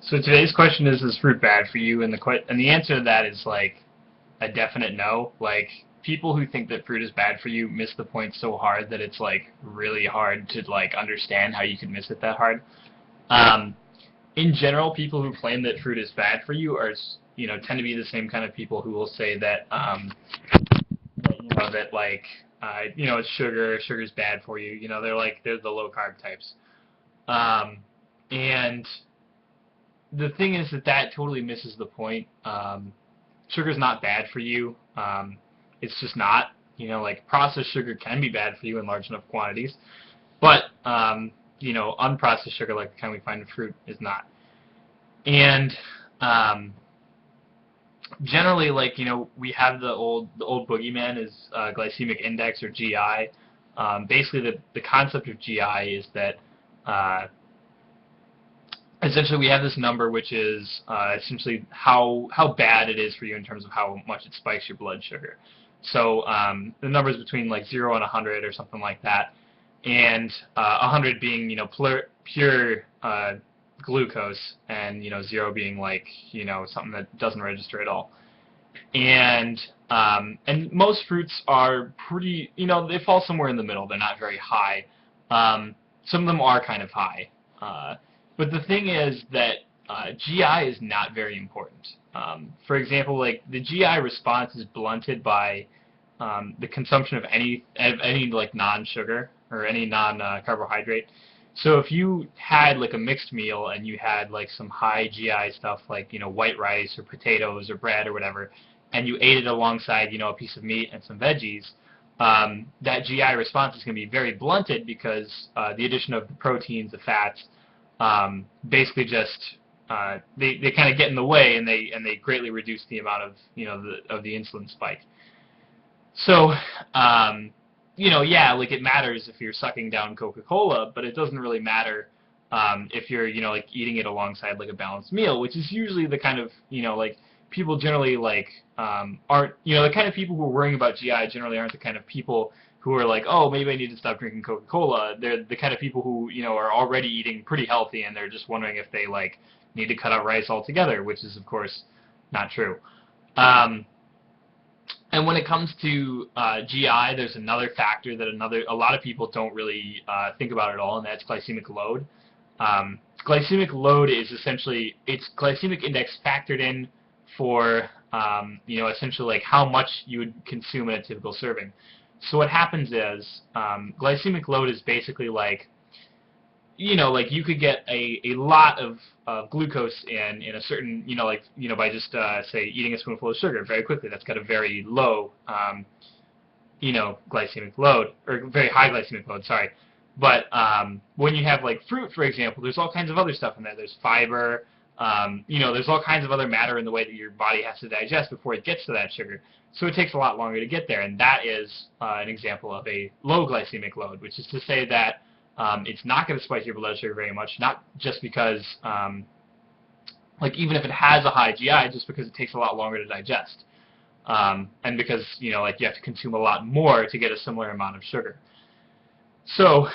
So today's question is fruit bad for you? And the answer to that is like a definite no. Like people who think that fruit is bad for you miss the point so hard that it's like really hard to like understand how you could miss it that hard. Um, in general, people who claim that fruit is bad for you are tend to be the same kind of people who will say that like it's sugar's bad for you. They're the low carb types. Um, and the thing is that totally misses the point. Sugar's not bad for you. It's just not. Like processed sugar can be bad for you in large enough quantities, but unprocessed sugar, like the kind we find in fruit, is not. And generally, like we have the old boogeyman is glycemic index, or GI. Basically, the concept of GI is that essentially we have this number which is essentially how bad it is for you in terms of how much it spikes your blood sugar. So the number is between like 0 and 100 or something like that, and 100 being pure glucose, and 0 being like something that doesn't register at all. And most fruits are pretty, they fall somewhere in the middle. They're not very high. Some of them are kind of high. But the thing is that GI is not very important. For example, like the GI response is blunted by the consumption of any like non-sugar or any non-carbohydrate. So if you had like a mixed meal and you had like some high GI stuff like white rice or potatoes or bread or whatever, and you ate it alongside a piece of meat and some veggies, that GI response is going to be very blunted because the addition of the proteins, the fats, basically just they kind of get in the way, and they greatly reduce the amount of the insulin spike. So yeah, like it matters if you're sucking down Coca-Cola, but it doesn't really matter if you're like eating it alongside like a balanced meal, which is usually the kind of like people generally like aren't the kind of people who are worrying about GI generally aren't the kind of people who are like, oh, maybe I need to stop drinking Coca-Cola. They're the kind of people who are already eating pretty healthy, and they're just wondering if they like need to cut out rice altogether, which is of course not true. And when it comes to GI, there's another factor that a lot of people don't really think about at all, and that's glycemic load. Glycemic load is essentially it's glycemic index factored in for essentially like how much you would consume in a typical serving. So what happens is glycemic load is basically like like you could get a lot of glucose in a certain by just say eating a spoonful of sugar very quickly. That's got a very low glycemic load, or very high glycemic load, sorry. But when you have like fruit, for example, there's all kinds of other stuff in there. There's fiber, there's all kinds of other matter in the way that your body has to digest before it gets to that sugar. So it takes a lot longer to get there, and that is an example of a low glycemic load, which is to say that it's not going to spike your blood sugar very much, not just because, like even if it has a high GI, just because it takes a lot longer to digest, and because like you have to consume a lot more to get a similar amount of sugar. So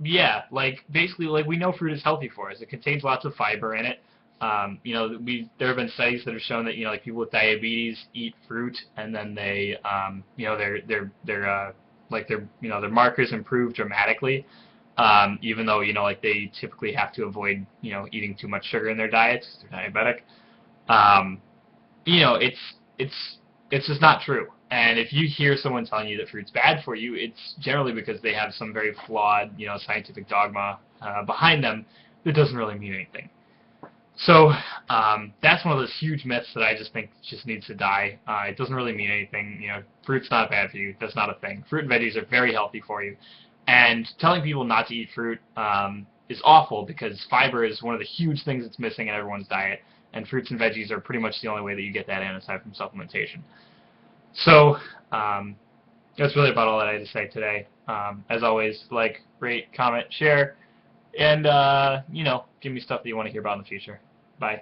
yeah, like basically, like we know fruit is healthy for us. It contains lots of fiber in it. There have been studies that have shown that like people with diabetes eat fruit, and then they their markers improve dramatically, even though like they typically have to avoid eating too much sugar in their diets because they're diabetic. It's just not true. And if you hear someone telling you that fruit's bad for you, it's generally because they have some very flawed scientific dogma behind them that doesn't really mean anything. So that's one of those huge myths that I just think just needs to die. It doesn't really mean anything. Fruit's not bad for you. That's not a thing. Fruit and veggies are very healthy for you. And telling people not to eat fruit is awful, because fiber is one of the huge things that's missing in everyone's diet. And fruits and veggies are pretty much the only way that you get that in, aside from supplementation. So that's really about all that I had to say today. As always, like, rate, comment, share, and give me stuff that you want to hear about in the future. Bye.